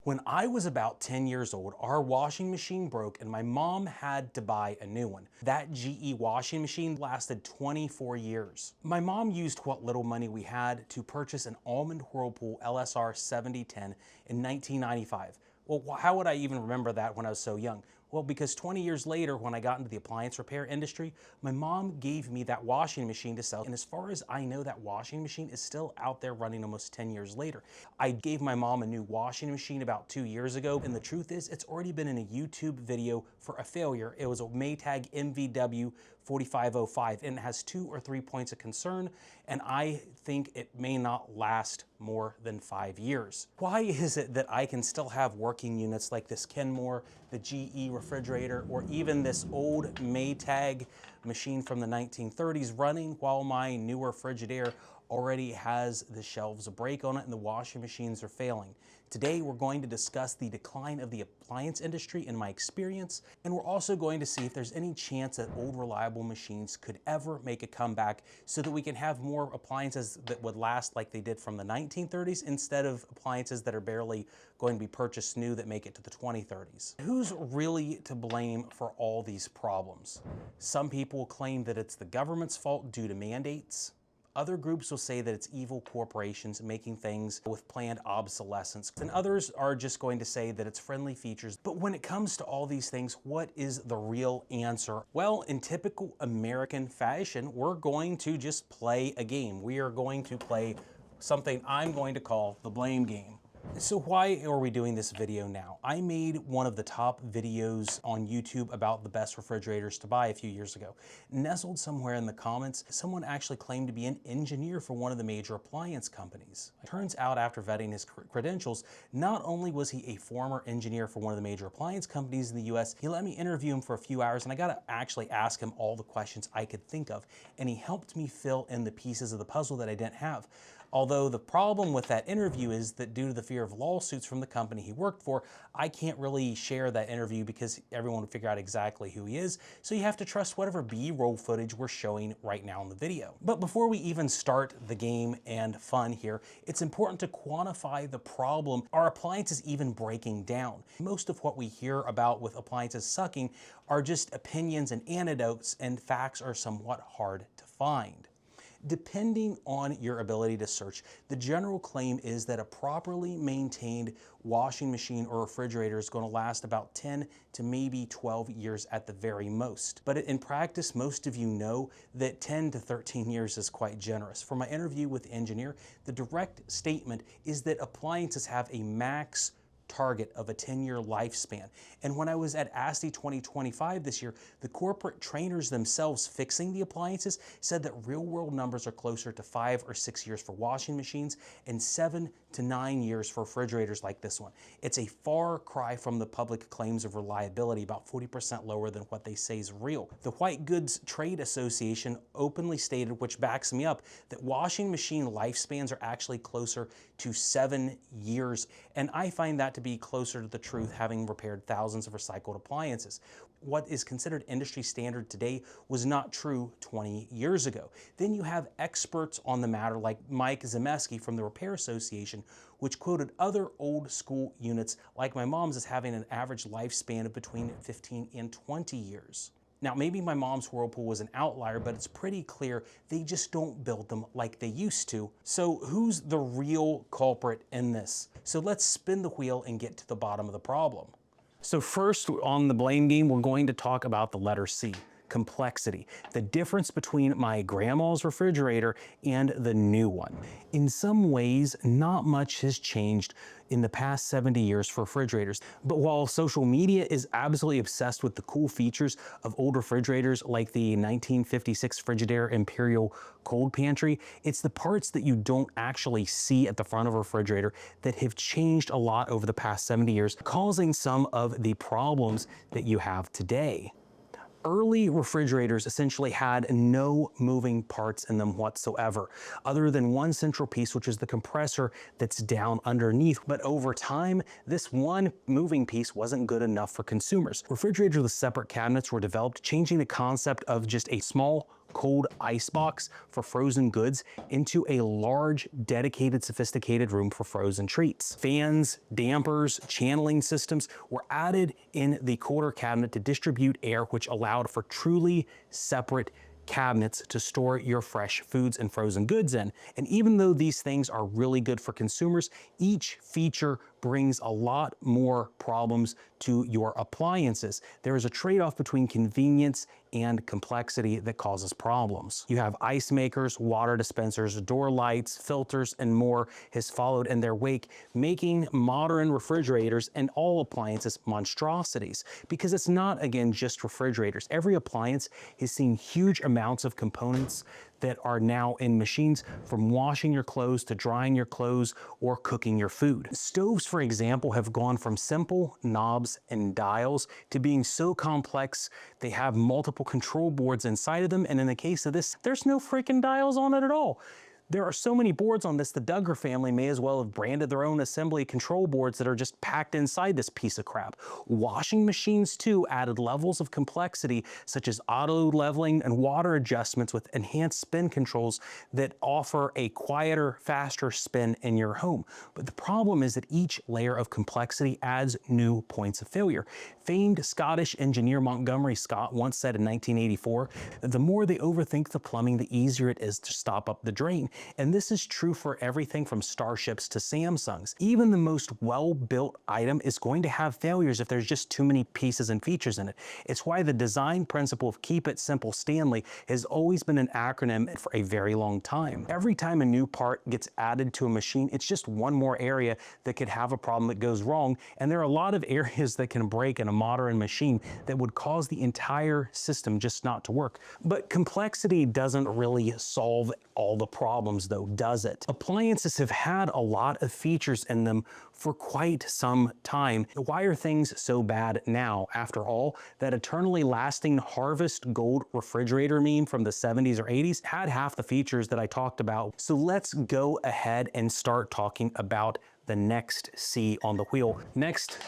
When I was about 10 years old, our washing machine broke and my mom had to buy a new one. That GE washing machine lasted 24 years. My mom used what little money we had to purchase an Almond Whirlpool LSR 7010 in 1995. Well, how would I even remember that when I was so young? Well, because 20 years later, when I got into the appliance repair industry, my mom gave me that washing machine to sell. And as far as I know, that washing machine is still out there running almost 10 years later. I gave my mom a new washing machine about 2 years ago. And the truth is, it's already been in a YouTube video for a failure. It was a Maytag MVW 4505, and it has 2 or 3 points of concern, and I think it may not last more than 5 years. Why is it that I can still have working units like this Kenmore, the GE refrigerator, or even this old Maytag machine from the 1930s running while my newer Frigidaire already has the shelves a break on it and the washing machines are failing? Today we're going to discuss the decline of the appliance industry in my experience, and we're also going to see if there's any chance that old reliable machines could ever make a comeback so that we can have more appliances that would last like they did from the 1930s instead of appliances that are barely going to be purchased new that make it to the 2030s. Who's really to blame for all these problems? Some people claim that it's the government's fault due to mandates. Other groups will say that it's evil corporations making things with planned obsolescence. And others are just going to say that it's friendly features. But when it comes to all these things, what is the real answer? Well, in typical American fashion, we're going to just play a game. We are going to play something I'm going to call the blame game. So why are we doing this video now? I made one of the top videos on YouTube about the best refrigerators to buy a few years ago. Nestled somewhere in the comments, someone actually claimed to be an engineer for one of the major appliance companies. It turns out, after vetting his credentials, not only was he a former engineer for one of the major appliance companies in the US, he let me interview him for a few hours, and I got to actually ask him all the questions I could think of, and he helped me fill in the pieces of the puzzle that I didn't have. Although the problem with that interview is that due to the fear of lawsuits from the company he worked for, I can't really share that interview because everyone would figure out exactly who he is, so you have to trust whatever B-roll footage we're showing right now in the video. But before we even start the game and fun here, it's important to quantify the problem. Are appliances even breaking down? Most of what we hear about with appliances sucking are just opinions and anecdotes, and facts are somewhat hard to find. Depending on your ability to search, the general claim is that a properly maintained washing machine or refrigerator is going to last about 10 to maybe 12 years at the very most. But in practice, most of you know that 10 to 13 years is quite generous. For my interview with the engineer, the direct statement is that appliances have a max target of a 10-year lifespan. And when I was at ASTI 2025 this year, the corporate trainers themselves fixing the appliances said that real-world numbers are closer to 5 or 6 years for washing machines and 7 to 9 years for refrigerators like this one. It's a far cry from the public claims of reliability, about 40% lower than what they say is real. The White Goods Trade Association openly stated, which backs me up, that washing machine lifespans are actually closer to 7 years. And I find that to be closer to the truth, having repaired thousands of recycled appliances. What is considered industry standard today was not true 20 years ago. Then you have experts on the matter like Mike Zemeski from the Repair Association, which quoted other old school units like my mom's as having an average lifespan of between 15 and 20 years. Now, maybe my mom's Whirlpool was an outlier, but it's pretty clear they just don't build them like they used to. So who's the real culprit in this? So let's spin the wheel and get to the bottom of the problem. So first on the blame game, we're going to talk about the letter C. Complexity, the difference between my grandma's refrigerator and the new one. In some ways, not much has changed in the past 70 years for refrigerators. But while social media is absolutely obsessed with the cool features of old refrigerators like the 1956 Frigidaire Imperial Cold Pantry, it's the parts that you don't actually see at the front of a refrigerator that have changed a lot over the past 70 years, causing some of the problems that you have today. Early refrigerators essentially had no moving parts in them whatsoever, other than one central piece, which is the compressor that's down underneath. But over time, this one moving piece wasn't good enough for consumers. Refrigerators with separate cabinets were developed, changing the concept of just a small cold ice box for frozen goods into a large, dedicated, sophisticated room for frozen treats. Fans, dampers, channeling systems were added in the cooler cabinet to distribute air, which allowed for truly separate cabinets to store your fresh foods and frozen goods in. And even though these things are really good for consumers, each feature brings a lot more problems to your appliances. There is a trade-off between convenience and complexity that causes problems. You have ice makers, water dispensers, door lights, filters, and more has followed in their wake, making modern refrigerators and all appliances monstrosities. Because it's not, again, just refrigerators. Every appliance has seen huge amounts of components that are now in machines, from washing your clothes to drying your clothes or cooking your food. Stoves, for example, have gone from simple knobs and dials to being so complex they have multiple control boards inside of them, and in the case of this, there's no freaking dials on it at all. There are so many boards on this, the Duggar family may as well have branded their own assembly control boards that are just packed inside this piece of crap. Washing machines too added levels of complexity such as auto leveling and water adjustments with enhanced spin controls that offer a quieter, faster spin in your home. But the problem is that each layer of complexity adds new points of failure. Famed Scottish engineer Montgomery Scott once said in 1984 that the more they overthink the plumbing, the easier it is to stop up the drain. And this is true for everything from Starships to Samsungs. Even the most well-built item is going to have failures if there's just too many pieces and features in it. It's why the design principle of Keep It Simple Stanley has always been an acronym for a very long time. Every time a new part gets added to a machine, it's just one more area that could have a problem that goes wrong. And there are a lot of areas that can break in a modern machine that would cause the entire system just not to work. But complexity doesn't really solve all the problems though, does it? Appliances have had a lot of features in them for quite some time. Why are things so bad now? After all, that eternally lasting Harvest Gold refrigerator meme from the 70s or 80s had half the features that I talked about. So let's go ahead and start talking about the next C on the wheel. Next,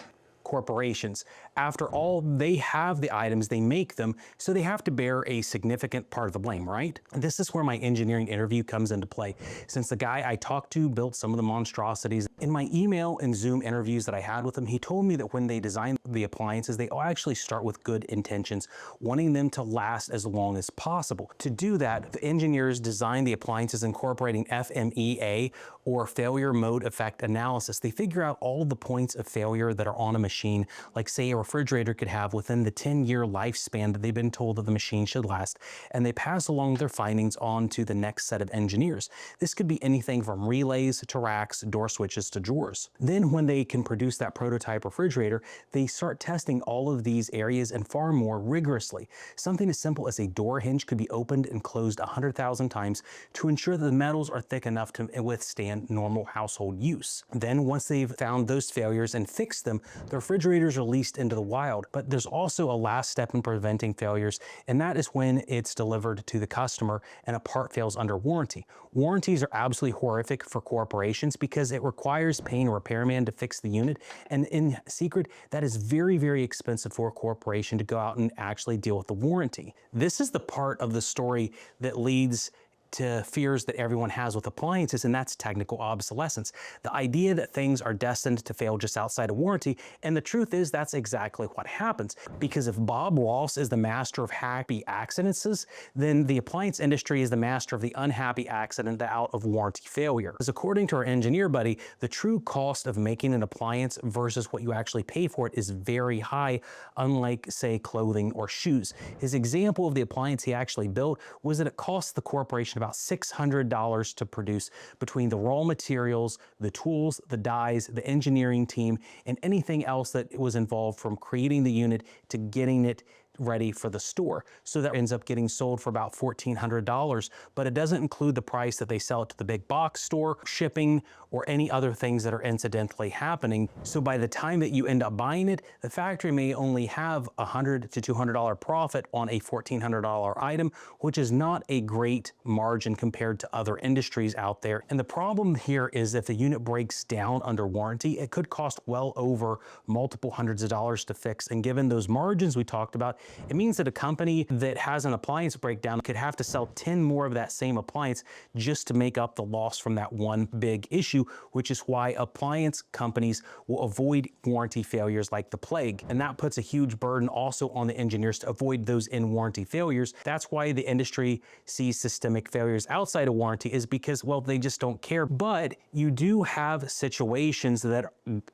corporations. After all, they have the items, they make them, so they have to bear a significant part of the blame, right? This is where my engineering interview comes into play. Since the guy I talked to built some of the monstrosities, in my email and Zoom interviews that I had with him, he told me that when they design the appliances, they actually start with good intentions, wanting them to last as long as possible. To do that, the engineers design the appliances incorporating FMEA, or failure mode effect analysis. They figure out all of the points of failure that are on a machine, like say a refrigerator could have within the 10-year lifespan that they've been told that the machine should last, and they pass along their findings on to the next set of engineers. This could be anything from relays to racks, door switches to drawers. Then when they can produce that prototype refrigerator, they start testing all of these areas and far more rigorously. Something as simple as a door hinge could be opened and closed 100,000 times to ensure that the metals are thick enough to withstand normal household use. Then once they've found those failures and fixed them, the refrigerator is released into the wild. But there's also a last step in preventing failures, and that is when it's delivered to the customer and a part fails under warranty. Warranties are absolutely horrific for corporations because it requires paying a repairman to fix the unit, and in secret, that is very, very expensive for a corporation to go out and actually deal with the warranty. This is the part of the story that leads to fears that everyone has with appliances, and that's technical obsolescence. The idea that things are destined to fail just outside of warranty, and the truth is that's exactly what happens. Because if Bob Ross is the master of happy accidents, then the appliance industry is the master of the unhappy accident out of warranty failure. Because according to our engineer buddy, the true cost of making an appliance versus what you actually pay for it is very high, unlike say clothing or shoes. His example of the appliance he actually built was that it cost the corporation about $600 to produce between the raw materials, the tools, the dies, the engineering team, and anything else that was involved from creating the unit to getting it ready for the store. So that ends up getting sold for about $1,400, but it doesn't include the price that they sell it to the big box store, shipping, or any other things that are incidentally happening. So by the time that you end up buying it, the factory may only have $100 to $200 profit on a $1,400 item, which is not a great margin compared to other industries out there. And the problem here is if the unit breaks down under warranty, it could cost well over multiple hundreds of dollars to fix. And given those margins we talked about, It means that a company that has an appliance breakdown could have to sell 10 more of that same appliance just to make up the loss from that one big issue, which is why appliance companies will avoid warranty failures like the plague. And that puts a huge burden also on the engineers to avoid those in-warranty failures. That's why the industry sees systemic failures outside of warranty, is because, well, they just don't care. But you do have situations that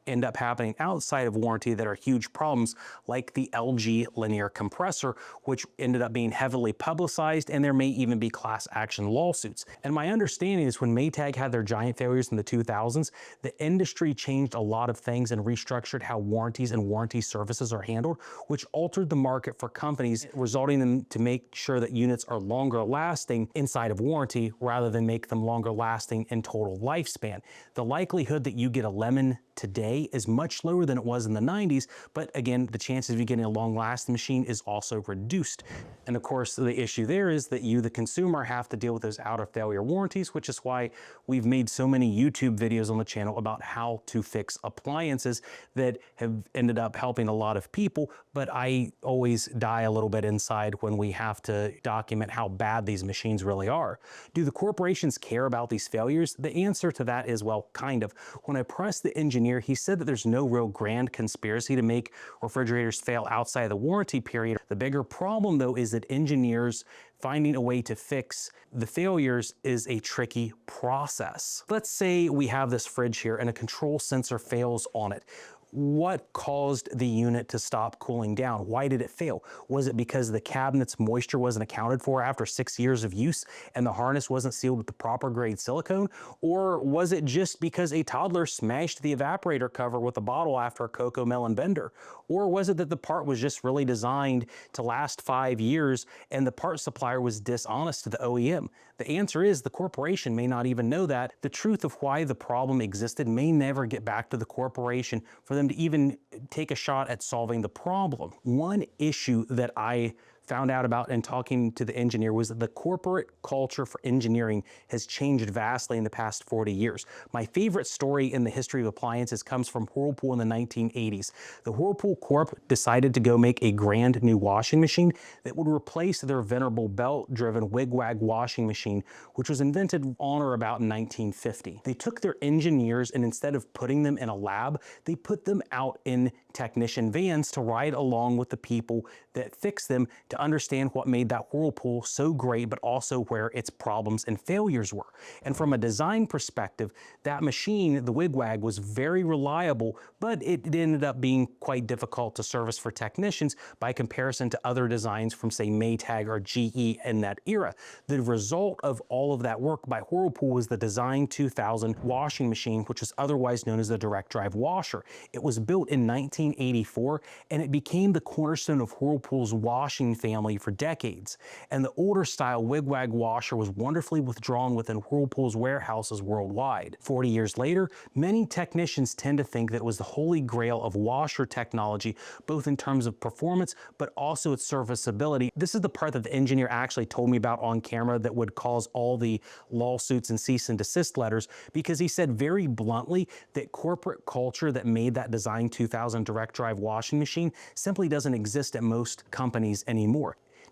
end up happening outside of warranty that are huge problems, like the LG linear compressor, which ended up being heavily publicized, and there may even be class action lawsuits. And my understanding is when Maytag had their giant failures in the 2000s, the industry changed a lot of things and restructured how warranties and warranty services are handled, which altered the market for companies, resulting in them to make sure that units are longer lasting inside of warranty rather than make them longer lasting in total lifespan. The likelihood that you get a lemon today is much lower than it was in the 90s, but again, the chances of you getting a long-lasting machine is also reduced. And of course, the issue there is that you, the consumer, have to deal with those out-of-failure warranties, which is why we've made so many YouTube videos on the channel about how to fix appliances that have ended up helping a lot of people, but I always die a little bit inside when we have to document how bad these machines really are. Do the corporations care about these failures? The answer to that is, well, kind of. When I pressed the engineer, he said that there's no real grand conspiracy to make refrigerators fail outside of the warranty period. The bigger problem, though, is that engineers finding a way to fix the failures is a tricky process. Let's say we have this fridge here and a control sensor fails on it. What caused the unit to stop cooling down? Why did it fail? Was it because the cabinet's moisture wasn't accounted for after 6 years of use and the harness wasn't sealed with the proper grade silicone? Or was it just because a toddler smashed the evaporator cover with a bottle after a Cocoa Melon bender? Or was it that the part was just really designed to last 5 years and the part supplier was dishonest to the OEM? The answer is the corporation may not even know that. The truth of why the problem existed may never get back to the corporation for them to even take a shot at solving the problem. One issue that I found out about in talking to the engineer was that the corporate culture for engineering has changed vastly in the past 40 years. My favorite story in the history of appliances comes from Whirlpool in the 1980s. The Whirlpool Corp decided to go make a grand new washing machine that would replace their venerable belt-driven wig-wag washing machine, which was invented on or about in 1950. They took their engineers and instead of putting them in a lab, they put them out in technician vans to ride along with the people that fixed them to understand what made that Whirlpool so great, but also where its problems and failures were. And from a design perspective, that machine, the wigwag, was very reliable, but it ended up being quite difficult to service for technicians by comparison to other designs from, say, Maytag or GE in that era. The result of all of that work by Whirlpool was the Design 2000 washing machine, which was otherwise known as the direct drive washer. It was built in 1984, and it became the cornerstone of Whirlpool's washing family for decades. And the older style wigwag washer was wonderfully withdrawn within Whirlpool's warehouses worldwide. 40 years later, many technicians tend to think that it was the holy grail of washer technology, both in terms of performance, but also its serviceability. This is the part that the engineer actually told me about on camera that would cause all the lawsuits and cease and desist letters, because he said very bluntly that corporate culture that made that Design 2000 direct drive washing machine simply doesn't exist at most companies anymore.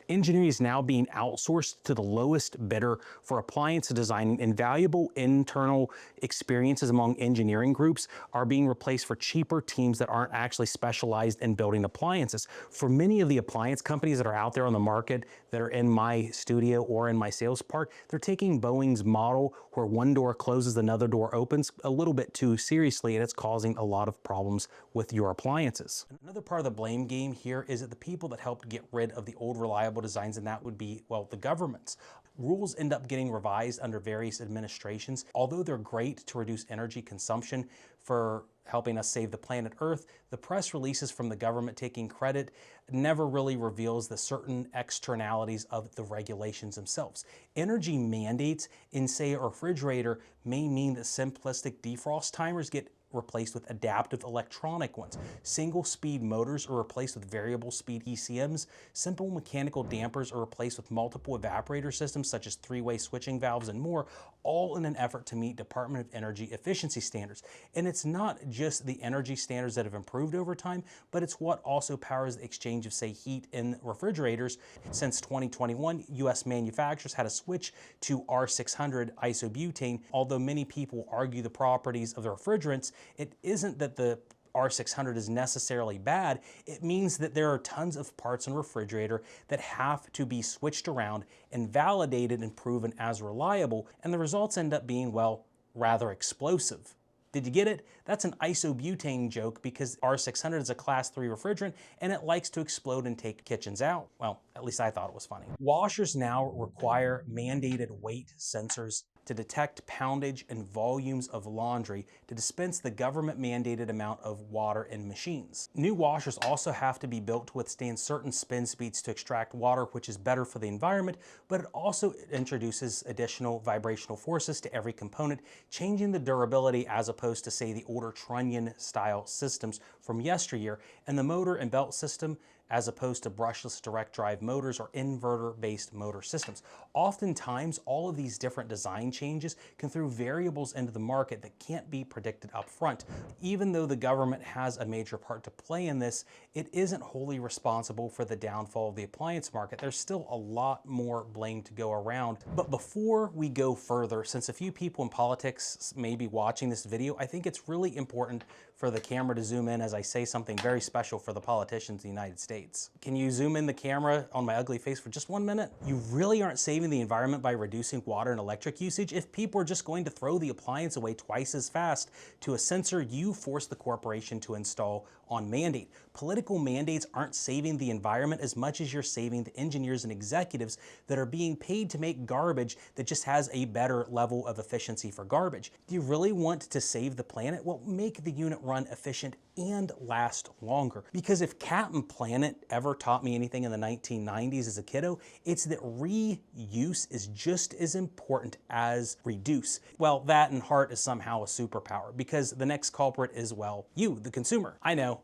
Engineering is now being outsourced to the lowest bidder for appliance designing, and valuable internal experiences among engineering groups are being replaced for cheaper teams that aren't actually specialized in building appliances. For many of the appliance companies that are out there on the market that are in my studio or in my sales part, they're taking Boeing's model where one door closes, another door opens a little bit too seriously, and it's causing a lot of problems with your appliances. Another part of the blame game here is that the people that helped get rid of the old reliable designs, and that would be, well, the governments. Rules end up getting revised under various administrations. Although they're great to reduce energy consumption for helping us save the planet Earth, the press releases from the government taking credit never really reveals the certain externalities of the regulations themselves. Energy mandates in, say, a refrigerator may mean that simplistic defrost timers get replaced with adaptive electronic ones. Single speed motors are replaced with variable speed ECMs. Simple mechanical dampers are replaced with multiple evaporator systems such as three-way switching valves and more. all in an effort to meet Department of Energy efficiency standards. And it's not just the energy standards that have improved over time, but it's what also powers the exchange of, say, heat in refrigerators. Since 2021, US manufacturers had to switch to R600 isobutane. Although many people argue the properties of the refrigerants, it isn't that the R600 is necessarily bad. It means that there are tons of parts in a refrigerator that have to be switched around and validated and proven as reliable, and the results end up being, well, rather explosive. Did you get it? That's an isobutane joke because R600 is a class 3 refrigerant and it likes to explode and take kitchens out. Well, at least I thought it was funny. Washers now require mandated weight sensors to detect poundage and volumes of laundry to dispense the government-mandated amount of water in machines. New washers also have to be built to withstand certain spin speeds to extract water, which is better for the environment, but it also introduces additional vibrational forces to every component, changing the durability as opposed to, say, the older trunnion-style systems from yesteryear, and the motor and belt system as opposed to brushless direct drive motors or inverter-based motor systems. Oftentimes, all of these different design changes can throw variables into the market that can't be predicted up front. Even though the government has a major part to play in this, it isn't wholly responsible for the downfall of the appliance market. There's still a lot more blame to go around. But before we go further, since a few people in politics may be watching this video, I think it's really important for the camera to zoom in as I say something very special for the politicians in the United States. Can you zoom in the camera on my ugly face for just 1 minute? You really aren't saving the environment by reducing water and electric usage. If people are just going to throw the appliance away twice as fast to a sensor you force the corporation to install on mandate. Political mandates aren't saving the environment as much as you're saving the engineers and executives that are being paid to make garbage that just has a better level of efficiency for garbage. Do you really want to save the planet? Well, make the unit run efficient and last longer. Because if Captain Planet ever taught me anything in the 1990s as a kiddo, it's that reuse is just as important as reduce. Well, that in heart is somehow a superpower because the next culprit is, well, you, the consumer. I know.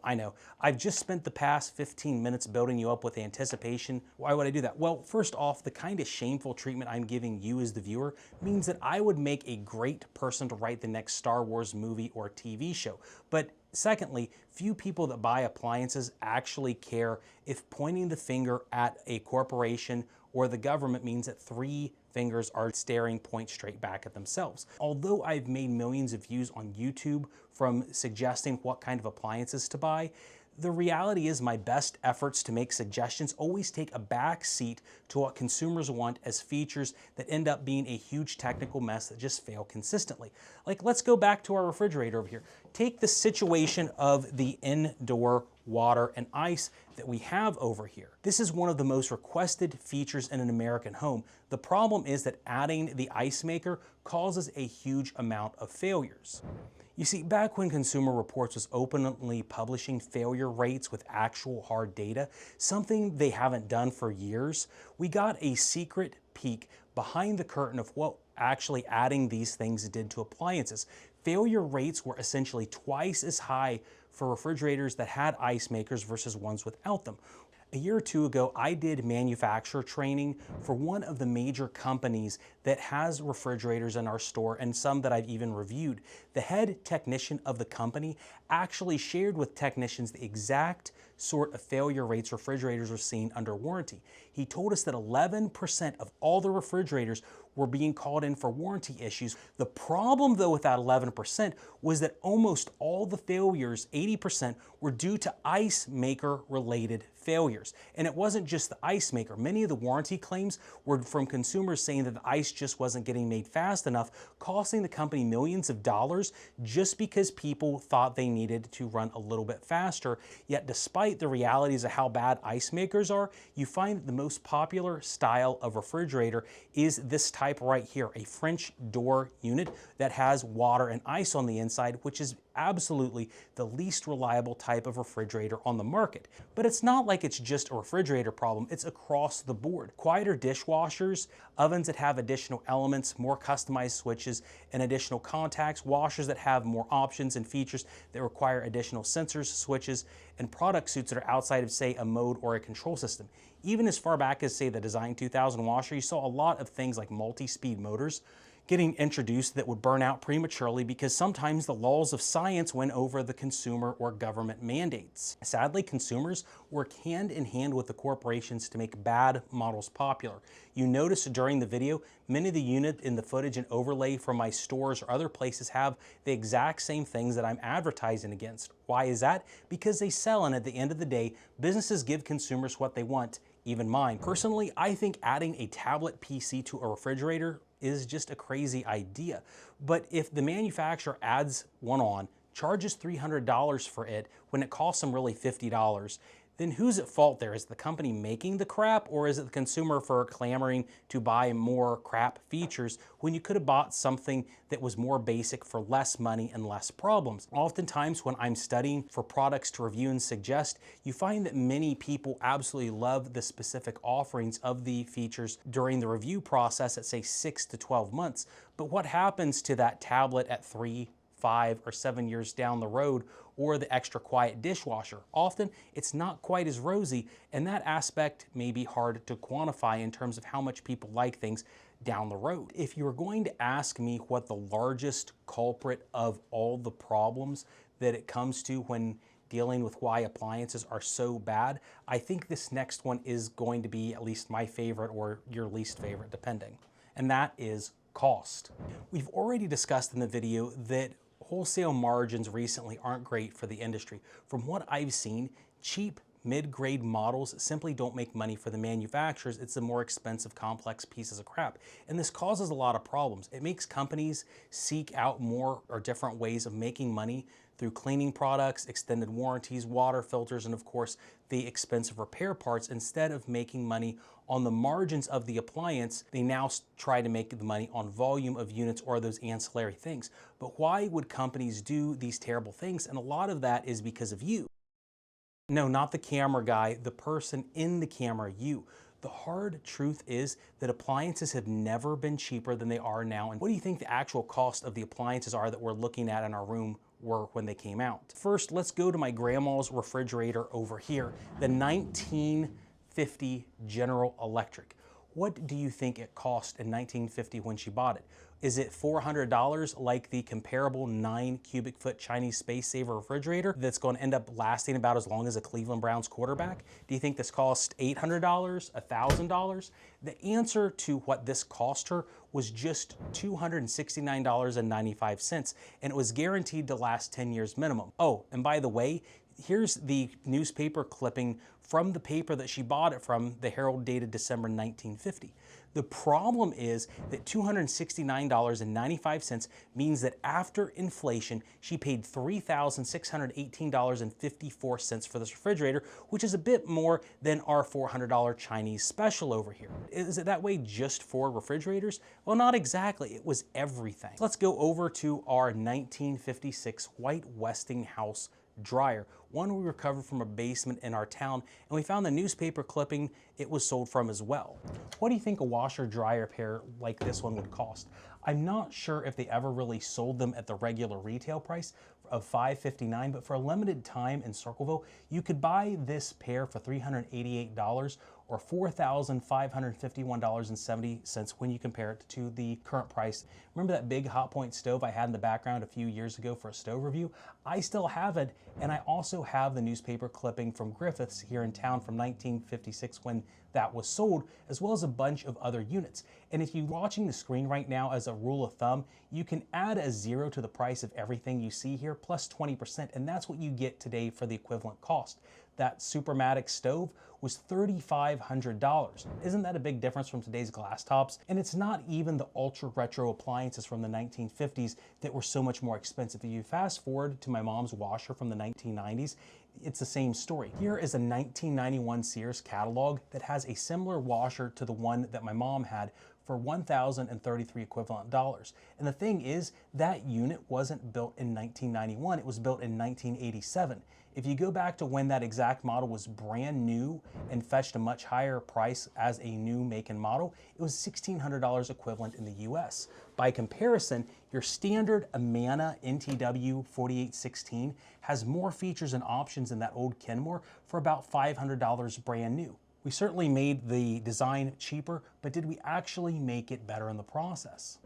I've just spent the past 15 minutes building you up with anticipation. Why would I do that? Well, first off, the kind of shameful treatment I'm giving you as the viewer means that I would make a great person to write the next Star Wars movie or TV show. But secondly, few people that buy appliances actually care if pointing the finger at a corporation or the government means that 3 fingers are staring point straight back at themselves. Although I've made millions of views on YouTube from suggesting what kind of appliances to buy, the reality is my best efforts to make suggestions always take a back seat to what consumers want as features that end up being a huge technical mess that just fail consistently. Like, let's go back to our refrigerator over here. Take the situation of the indoor water and ice that we have over here. This is one of the most requested features in an American home. The problem is that adding the ice maker causes a huge amount of failures. You see, back when Consumer Reports was openly publishing failure rates with actual hard data, something they haven't done for years, we got a secret peek behind the curtain of what actually adding these things did to appliances. Failure rates were essentially twice as high for refrigerators that had ice makers versus ones without them. A year or two ago, I did manufacturer training for one of the major companies that has refrigerators in our store and some that I've even reviewed. The head technician of the company actually shared with technicians the exact sort of failure rates refrigerators are seeing under warranty. He told us that 11% of all the refrigerators were being called in for warranty issues. The problem, though, with that 11% was that almost all the failures, 80%, were due to ice maker related failures. And it wasn't just the ice maker. Many of the warranty claims were from consumers saying that the ice just wasn't getting made fast enough, costing the company millions of dollars just because people thought they needed to run a little bit faster. Yet despite the realities of how bad ice makers are, you find that the most popular style of refrigerator is this type right here, a French door unit that has water and ice on the inside, which is absolutely the least reliable type of refrigerator on the market. But it's not like it's just a refrigerator problem, it's across the board. Quieter dishwashers, ovens that have additional elements, more customized switches and additional contacts, washers that have more options and features that require additional sensors, switches, and product suites that are outside of, say, a mode or a control system. Even as far back as, say, the Design 2000 washer, you saw a lot of things like multi-speed motors. getting introduced that would burn out prematurely because sometimes the laws of science win over the consumer or government mandates. Sadly, consumers work hand in hand with the corporations to make bad models popular. You notice during the video, many of the units in the footage and overlay from my stores or other places have the exact same things that I'm advertising against. Why is that? Because they sell, and at the end of the day, businesses give consumers what they want, even mine. Personally, I think adding a tablet PC to a refrigerator is just a crazy idea. But if the manufacturer adds one on, charges $300 for it when it costs them really $50, then who's at fault there? Is it the company making the crap, or is it the consumer for clamoring to buy more crap features when you could have bought something that was more basic for less money and less problems? Oftentimes when I'm studying for products to review and suggest, you find that many people absolutely love the specific offerings of the features during the review process at say 6 to 12 months. But what happens to that tablet at 3, 5, or 7 years down the road, or the extra quiet dishwasher? Often it's not quite as rosy, and that aspect may be hard to quantify in terms of how much people like things down the road. If you were going to ask me what the largest culprit of all the problems that it comes to when dealing with why appliances are so bad, I think this next one is going to be at least my favorite or your least favorite, depending, and that is cost. We've already discussed in the video that wholesale margins recently aren't great for the industry. From what I've seen, cheap mid-grade models simply don't make money for the manufacturers. It's the more expensive, complex pieces of crap. And this causes a lot of problems. It makes companies seek out more or different ways of making money through cleaning products, extended warranties, water filters, and of course, the expensive repair parts. Instead of making money on the margins of the appliance, they now try to make the money on volume of units or those ancillary things. But why would companies do these terrible things? And a lot of that is because of you. No, not the camera guy, the person in the camera, you. The hard truth is that appliances have never been cheaper than they are now. And what do you think the actual cost of the appliances are that we're looking at in our room were when they came out? First, let's go to my grandma's refrigerator over here, the 1950 General Electric. What do you think it cost in 1950 when she bought it? Is it $400 like the comparable 9 cubic foot Chinese Space Saver refrigerator that's going to end up lasting about as long as a Cleveland Browns quarterback? Do you think this cost $800, $1,000? The answer to what this cost her was just $269.95, and it was guaranteed to last 10 years minimum. Oh, and by the way, here's the newspaper clipping from the paper that she bought it from, the Herald dated December 1950. The problem is that $269.95 means that after inflation, she paid $3,618.54 for this refrigerator, which is a bit more than our $400 Chinese special over here. Is it that way just for refrigerators? Well, not exactly. It was everything. Let's go over to our 1956 white Westinghouse dryer, one we recovered from a basement in our town, and we found the newspaper clipping it was sold from as well. What do you think a washer dryer pair like this one would cost? I'm not sure if they ever really sold them at the regular retail price of $559, but for a limited time in Circleville, you could buy this pair for $388 or $4,551.70 when you compare it to the current price. Remember that big Hotpoint stove I had in the background a few years ago for a stove review? I still have it, and I also have the newspaper clipping from Griffith's here in town from 1956 when that was sold, as well as a bunch of other units. And if you're watching the screen right now, as a rule of thumb, you can add a 0 to the price of everything you see here, plus 20%, and that's what you get today for the equivalent cost. That Supermatic stove was $3,500. Isn't that a big difference from today's glass tops? And it's not even the ultra retro appliances from the 1950s that were so much more expensive. If you fast forward to my mom's washer from the 1990s, it's the same story. Here is a 1991 Sears catalog that has a similar washer to the one that my mom had for $1,033 equivalent dollars. And the thing is, that unit wasn't built in 1991, it was built in 1987. If you go back to when that exact model was brand new and fetched a much higher price as a new make and model, it was $1,600 equivalent in the US. By comparison, your standard Amana NTW 4816 has more features and options than that old Kenmore for about $500 brand new. We certainly made the design cheaper, but did we actually make it better in the process?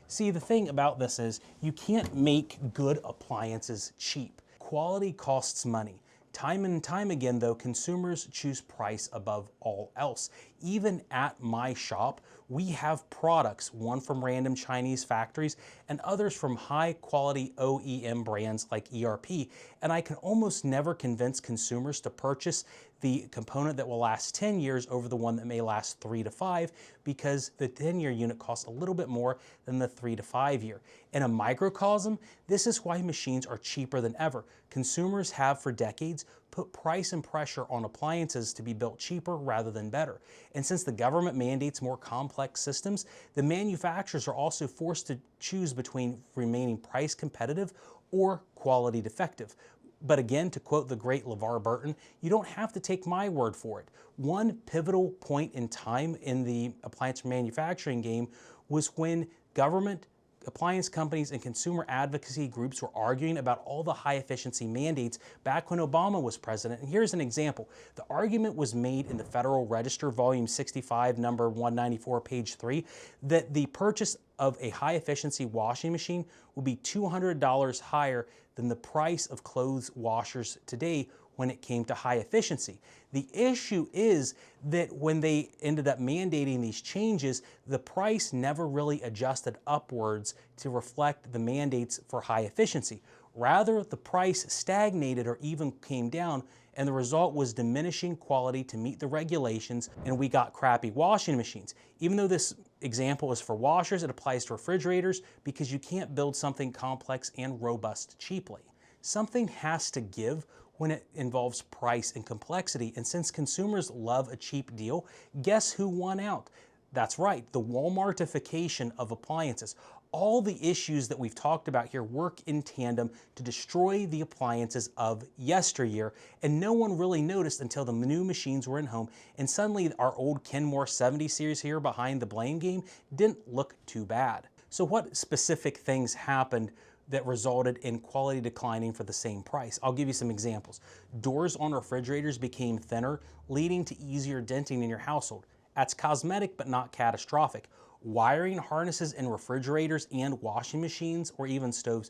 See, the thing about this is you can't make good appliances cheap. Quality costs money. Time and time again, though, consumers choose price above all else. Even at my shop, we have products, one from random Chinese factories and others from high-quality OEM brands like ERP, and I can almost never convince consumers to purchase the component that will last 10 years over the one that may last 3 to 5 because the 10-year unit costs a little bit more than the 3 to 5 year. In a microcosm, this is why machines are cheaper than ever. Consumers have for decades put price and pressure on appliances to be built cheaper rather than better. And since the government mandates more complex systems, the manufacturers are also forced to choose between remaining price competitive or quality defective. But again, to quote the great LeVar Burton, you don't have to take my word for it. One pivotal point in time in the appliance manufacturing game was when government, appliance companies, and consumer advocacy groups were arguing about all the high efficiency mandates back when Obama was president. And here's an example. The argument was made in the Federal Register, volume 65, number 194, page 3, that the purchase of a high efficiency washing machine will be $200 higher than the price of clothes washers today when it came to high efficiency. The issue is that when they ended up mandating these changes, the price never really adjusted upwards to reflect the mandates for high efficiency. Rather, the price stagnated or even came down, and the result was diminishing quality to meet the regulations, and we got crappy washing machines. Even though this example is for washers, it applies to refrigerators because you can't build something complex and robust cheaply. Something has to give when it involves price and complexity, and since consumers love a cheap deal, guess who won out? That's right, the Walmartification of appliances. All the issues that we've talked about here work in tandem to destroy the appliances of yesteryear, and no one really noticed until the new machines were in home, and suddenly our old Kenmore 70 series here behind the blame game didn't look too bad. So what specific things happened that resulted in quality declining for the same price? I'll give you some examples. Doors on refrigerators became thinner, leading to easier denting in your household. That's cosmetic but not catastrophic. Wiring harnesses in refrigerators and washing machines or even stoves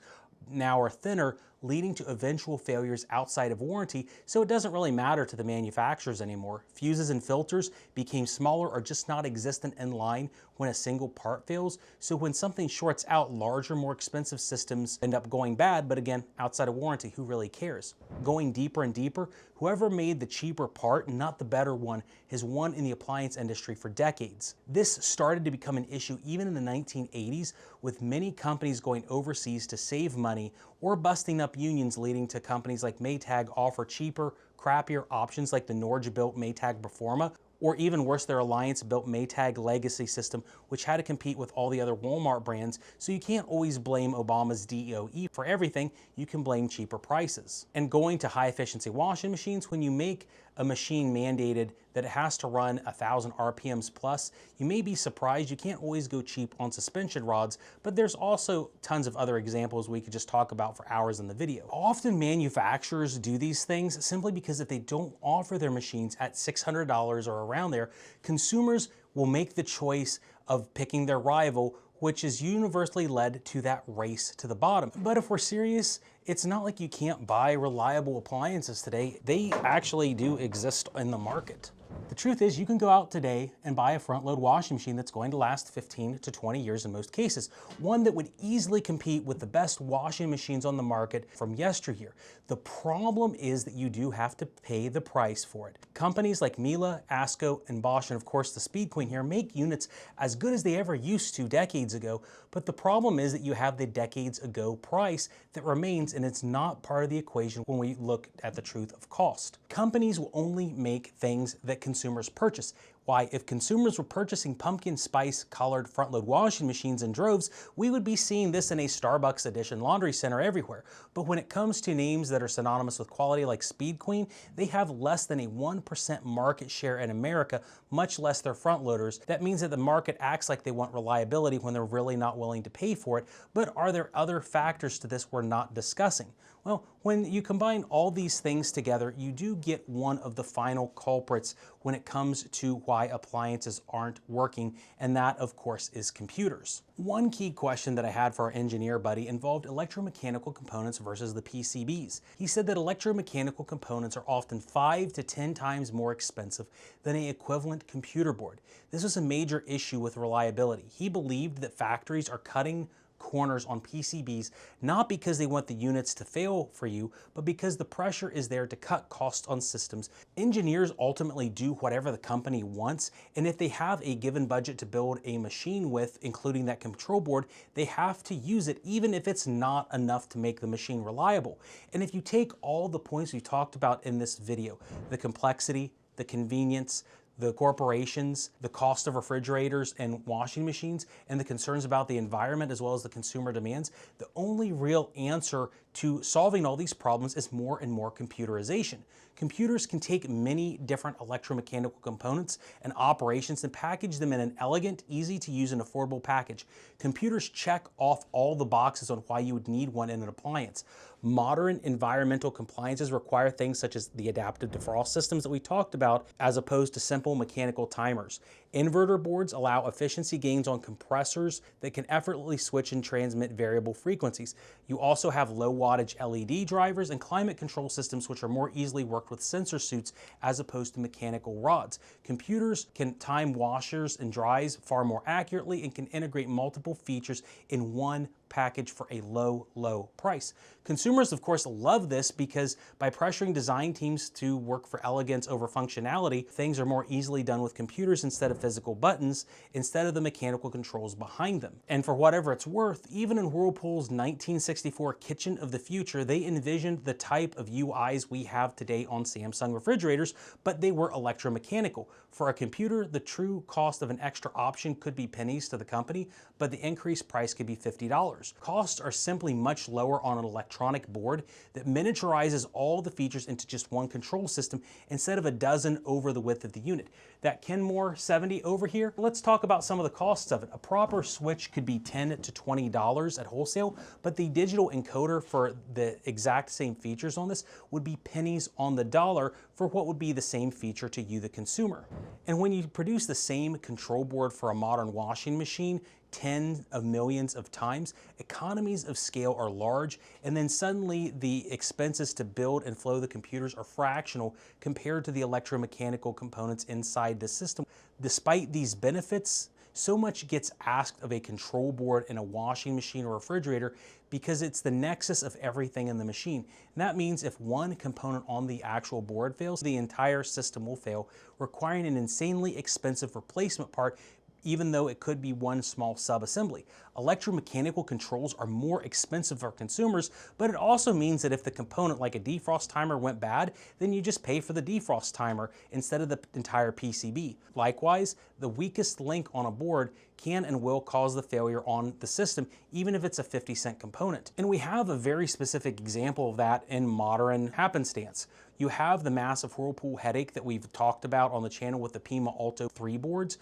now are thinner, leading to eventual failures outside of warranty, so it doesn't really matter to the manufacturers anymore. Fuses and filters became smaller or just not existent in line when a single part fails, so when something shorts out, larger, more expensive systems end up going bad, but again, outside of warranty, who really cares? Going deeper and deeper, whoever made the cheaper part, not the better one, has won in the appliance industry for decades. This started to become an issue even in the 1980s, with many companies going overseas to save money or busting up unions, leading to companies like Maytag offer cheaper, crappier options like the Norge-built Maytag Performa, or even worse, their Alliance-built Maytag Legacy system, which had to compete with all the other Walmart brands, so you can't always blame Obama's DOE for everything, you can blame cheaper prices. And going to high-efficiency washing machines, when you make a machine mandated that it has to run 1,000 RPMs plus, you may be surprised you can't always go cheap on suspension rods, but there's also tons of other examples we could just talk about for hours in the video. Often manufacturers do these things simply because if they don't offer their machines at $600 or around there, consumers will make the choice of picking their rival, which is universally led to that race to the bottom. But if we're serious, it's not like you can't buy reliable appliances today. They actually do exist in the market. The truth is, you can go out today and buy a front-load washing machine that's going to last 15 to 20 years in most cases. One that would easily compete with the best washing machines on the market from yesteryear. The problem is that you do have to pay the price for it. Companies like Miele, ASCO, and Bosch, and of course the Speed Queen here, make units as good as they ever used to decades ago, but the problem is that you have the decades ago price that remains, and it's not part of the equation when we look at the truth of cost. Companies will only make things that consumers purchase. Why, if consumers were purchasing pumpkin spice colored front-load washing machines in droves, we would be seeing this in a Starbucks edition laundry center everywhere. But when it comes to names that are synonymous with quality like Speed Queen, they have less than a 1% market share in America, much less their front loaders. That means that the market acts like they want reliability when they're really not willing to pay for it. But are there other factors to this we're not discussing? Well, when you combine all these things together, you do get one of the final culprits when it comes to why appliances aren't working, and that, of course, is computers. One key question that I had for our engineer buddy involved electromechanical components versus the PCBs. He said that electromechanical components are often 5 to 10 times more expensive than an equivalent computer board. This was a major issue with reliability. He believed that factories are cutting corners on PCBs, not because they want the units to fail for you, but because the pressure is there to cut costs on systems. Engineers ultimately do whatever the company wants, and if they have a given budget to build a machine with, including that control board, they have to use it even if it's not enough to make the machine reliable. And if you take all the points we talked about in this video, the complexity, the convenience, the corporations, the cost of refrigerators and washing machines, and the concerns about the environment as well as the consumer demands, the only real answer to solving all these problems is more and more computerization. Computers can take many different electromechanical components and operations and package them in an elegant, easy to use and affordable package. Computers check off all the boxes on why you would need one in an appliance. Modern environmental compliances require things such as the adaptive defrost systems that we talked about, as opposed to simple mechanical timers. Inverter boards allow efficiency gains on compressors that can effortlessly switch and transmit variable frequencies. You also have low wattage LED drivers and climate control systems which are more easily worked with sensor suits as opposed to mechanical rods. Computers can time washers and dries far more accurately and can integrate multiple features in one package for a low price. Consumers, of course, love this because by pressuring design teams to work for elegance over functionality, things are more easily done with computers instead of physical buttons, instead of the mechanical controls behind them. And for whatever it's worth, even in Whirlpool's 1964 kitchen of the future, they envisioned the type of UIs we have today on Samsung refrigerators, but they were electromechanical. For a computer, the true cost of an extra option could be pennies to the company, but the increased price could be $50. Costs are simply much lower on an electronic board that miniaturizes all the features into just one control system instead of a dozen over the width of the unit. That Kenmore 70 over here, let's talk about some of the costs of it. A proper switch could be $10 to $20 at wholesale, but the digital encoder for the exact same features on this would be pennies on the dollar for what would be the same feature to you, the consumer. And when you produce the same control board for a modern washing machine, tens of millions of times, economies of scale are large, and then suddenly the expenses to build and flow the computers are fractional compared to the electromechanical components inside the system. Despite these benefits, so much gets asked of a control board in a washing machine or refrigerator because it's the nexus of everything in the machine. And that means if one component on the actual board fails, the entire system will fail, requiring an insanely expensive replacement part, even though it could be one small sub-assembly. Electromechanical controls are more expensive for consumers, but it also means that if the component like a defrost timer went bad, then you just pay for the defrost timer instead of the entire PCB. Likewise, the weakest link on a board can and will cause the failure on the system, even if it's a 50-cent component. And we have a very specific example of that in modern happenstance. You have the massive Whirlpool headache that we've talked about on the channel with the Pima Alto 3 boards.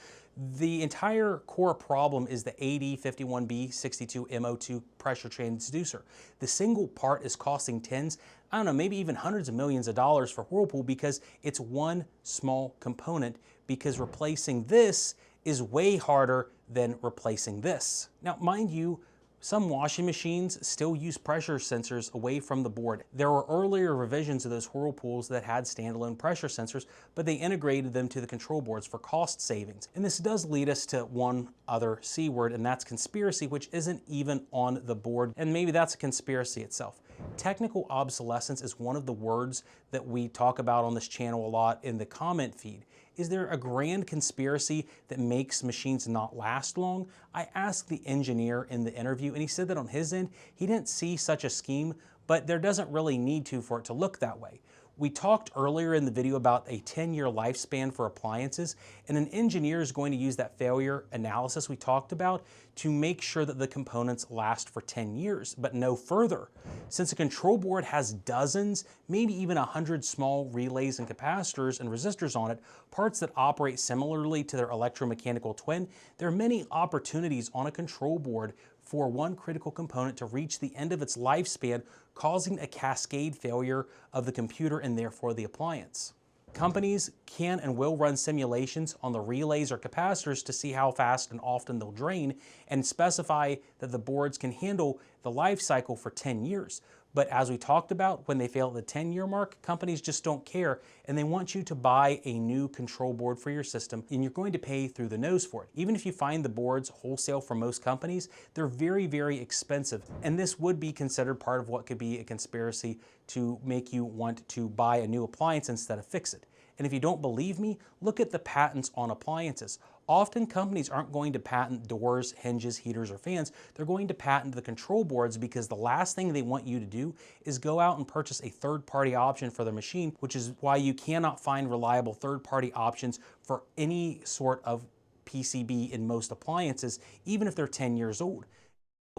The entire core problem is the AD51B62MO2 pressure transducer. The single part is costing tens, I don't know, maybe even hundreds of millions of dollars for Whirlpool because it's one small component, because replacing this is way harder than replacing this. Now, mind you, some washing machines still use pressure sensors away from the board. There were earlier revisions of those Whirlpools that had standalone pressure sensors, but they integrated them to the control boards for cost savings. And this does lead us to one other C word, and that's conspiracy, which isn't even on the board. And maybe that's a conspiracy itself. Technical obsolescence is one of the words that we talk about on this channel a lot in the comment feed. Is there a grand conspiracy that makes machines not last long? I asked the engineer in the interview, and he said that on his end, he didn't see such a scheme, but there doesn't really need to for it to look that way. We talked earlier in the video about a 10-year lifespan for appliances, and an engineer is going to use that failure analysis we talked about to make sure that the components last for 10 years, but no further. Since a control board has dozens, maybe even 100 small relays and capacitors and resistors on it, parts that operate similarly to their electromechanical twin, there are many opportunities on a control board for one critical component to reach the end of its lifespan, causing a cascade failure of the computer and therefore the appliance. Companies can and will run simulations on the relays or capacitors to see how fast and often they'll drain and specify that the boards can handle the life cycle for 10 years. But as we talked about, when they fail at the 10-year mark, companies just don't care and they want you to buy a new control board for your system, and you're going to pay through the nose for it. Even if you find the boards wholesale from most companies, they're very, very expensive. And this would be considered part of what could be a conspiracy to make you want to buy a new appliance instead of fix it. And if you don't believe me, look at the patents on appliances. Often companies aren't going to patent doors, hinges, heaters, or fans. They're going to patent the control boards because the last thing they want you to do is go out and purchase a third-party option for their machine, which is why you cannot find reliable third-party options for any sort of PCB in most appliances, even if they're 10 years old.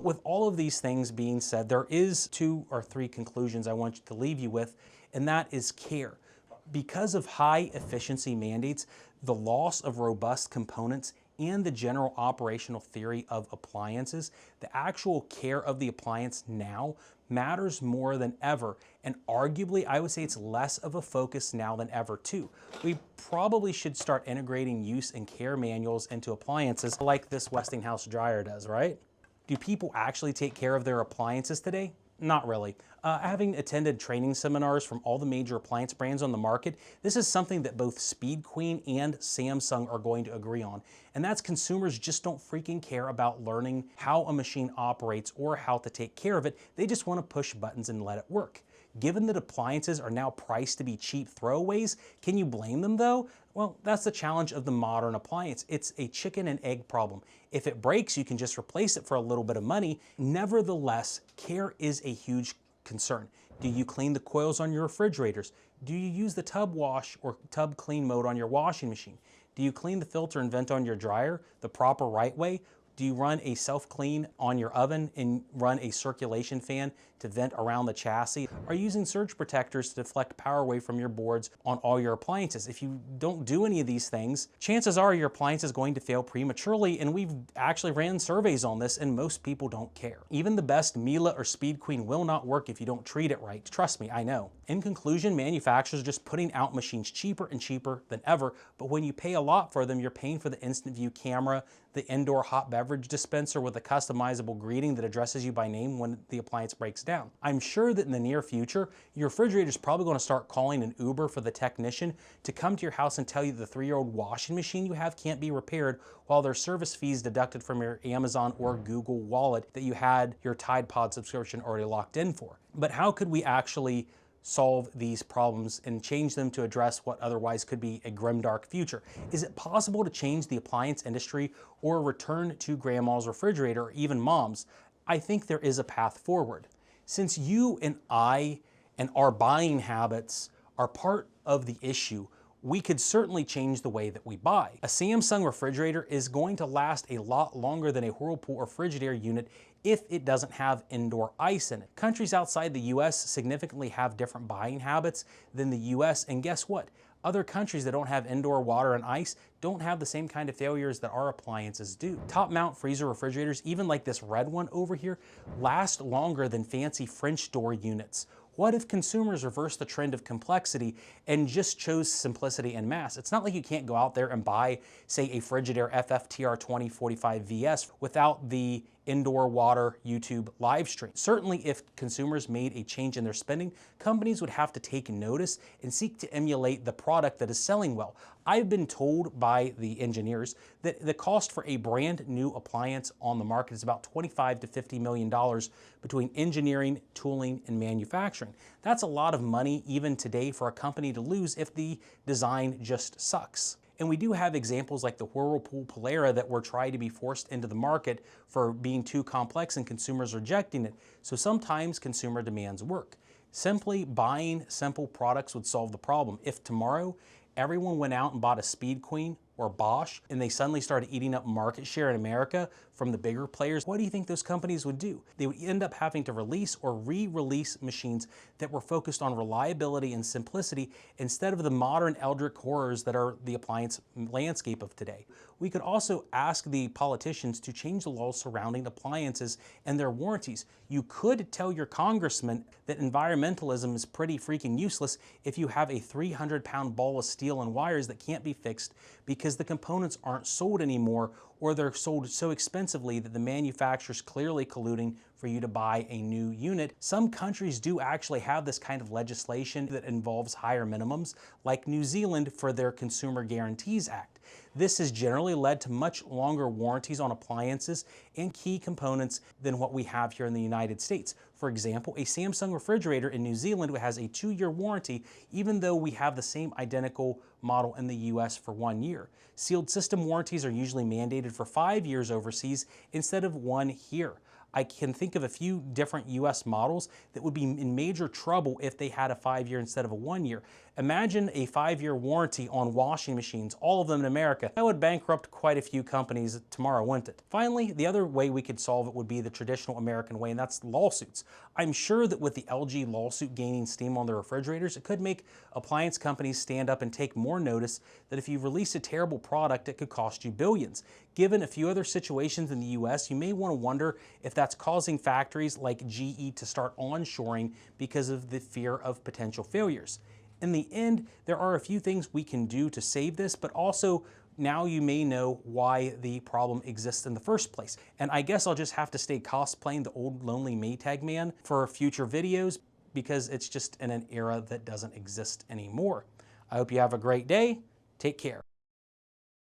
With all of these things being said, there is 2 or 3 conclusions I want to leave you with, and that is care. Because of high efficiency mandates, the loss of robust components, and the general operational theory of appliances, the actual care of the appliance now matters more than ever. And arguably, I would say it's less of a focus now than ever too. We probably should start integrating use and care manuals into appliances like this Westinghouse dryer does, right? Do people actually take care of their appliances today? Not really. Having attended training seminars from all the major appliance brands on the market, this is something that both Speed Queen and Samsung are going to agree on. And that's consumers just don't freaking care about learning how a machine operates or how to take care of it. They just want to push buttons and let it work. Given that appliances are now priced to be cheap throwaways, can you blame them though? Well, that's the challenge of the modern appliance. It's a chicken and egg problem. If it breaks, you can just replace it for a little bit of money. Nevertheless, care is a huge concern. Do you clean the coils on your refrigerators? Do you use the tub wash or tub clean mode on your washing machine? Do you clean the filter and vent on your dryer the proper right way? Do you run a self-clean on your oven and run a circulation fan to vent around the chassis? Are you using surge protectors to deflect power away from your boards on all your appliances? If you don't do any of these things, chances are your appliance is going to fail prematurely, and we've actually ran surveys on this and most people don't care. Even the best Miele or Speed Queen will not work if you don't treat it right. Trust me, I know. In conclusion, manufacturers are just putting out machines cheaper and cheaper than ever, but when you pay a lot for them, you're paying for the instant view camera, the indoor hot beverage dispenser with a customizable greeting that addresses you by name when the appliance breaks down. I'm sure that in the near future, your refrigerator is probably going to start calling an Uber for the technician to come to your house and tell you the 3-year-old washing machine you have can't be repaired while there's service fees deducted from your Amazon or Google wallet that you had your Tide Pod subscription already locked in for. But how could we actually solve these problems and change them to address what otherwise could be a grimdark future? Is it possible to change the appliance industry or return to grandma's refrigerator or even mom's? I think there is a path forward. Since you and I and our buying habits are part of the issue, we could certainly change the way that we buy. A Samsung refrigerator is going to last a lot longer than a Whirlpool or Frigidaire unit if it doesn't have indoor ice in it. Countries outside the US significantly have different buying habits than the US, and guess what? Other countries that don't have indoor water and ice don't have the same kind of failures that our appliances do. Top mount freezer refrigerators, even like this red one over here, last longer than fancy French door units. What if consumers reverse the trend of complexity and just chose simplicity and mass? It's not like you can't go out there and buy, say, a Frigidaire FFTR2045 VS without the indoor water YouTube live stream. Certainly, if consumers made a change in their spending, companies would have to take notice and seek to emulate the product that is selling well. I've been told by the engineers that the cost for a brand new appliance on the market is about $25 to $50 million between engineering, tooling, and manufacturing. That's a lot of money even today for a company to lose if the design just sucks. And we do have examples like the Whirlpool Polera that were trying to be forced into the market for being too complex and consumers rejecting it. So sometimes consumer demands work. Simply buying simple products would solve the problem. If tomorrow everyone went out and bought a Speed Queen or Bosch and they suddenly started eating up market share in America from the bigger players, what do you think those companies would do? They would end up having to release or re-release machines that were focused on reliability and simplicity instead of the modern eldritch horrors that are the appliance landscape of today. We could also ask the politicians to change the laws surrounding appliances and their warranties. You could tell your congressman that environmentalism is pretty freaking useless if you have a 300-pound ball of steel and wires that can't be fixed because the components aren't sold anymore, or they're sold so expensively that the manufacturer's clearly colluding for you to buy a new unit. Some countries do actually have this kind of legislation that involves higher minimums, like New Zealand for their Consumer Guarantees Act. This has generally led to much longer warranties on appliances and key components than what we have here in the United States. For example, a Samsung refrigerator in New Zealand has a 2-year warranty, even though we have the same identical model in the US for 1 year. Sealed system warranties are usually mandated for 5 years overseas instead of 1 here. I can think of a few different US models that would be in major trouble if they had a 5-year instead of a 1-year. Imagine a 5-year warranty on washing machines, all of them in America. That would bankrupt quite a few companies tomorrow, wouldn't it? Finally, the other way we could solve it would be the traditional American way, and that's lawsuits. I'm sure that with the LG lawsuit gaining steam on their refrigerators, it could make appliance companies stand up and take more notice that if you release a terrible product, it could cost you billions. Given a few other situations in the US, you may want to wonder if that's causing factories like GE to start onshoring because of the fear of potential failures. In the end, there are a few things we can do to save this, but also now you may know why the problem exists in the first place. And I guess I'll just have to stay cosplaying the old lonely Maytag man for future videos because it's just in an era that doesn't exist anymore. I hope you have a great day. Take care.